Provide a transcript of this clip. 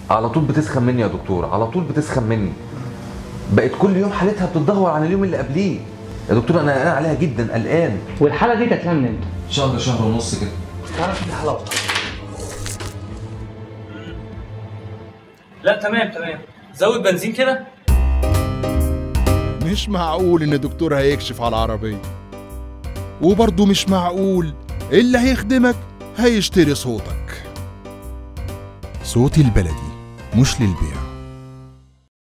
على طول بتسخن مني يا دكتور، على طول بتسخن مني. بقت كل يوم حالتها بتتدهور عن اليوم اللي قبليه. يا دكتور انا قلقان عليها جدا، قلقان. والحاله دي جات لها من امتى؟ شهر، شهر ونص كده. تعرف دي حلاوه. لا تمام تمام، زود بنزين كده. مش معقول ان الدكتور هيكشف على العربية، وبرضه مش معقول اللي هيخدمك هيشتري صوتك. صوت البلدي مش للبيع.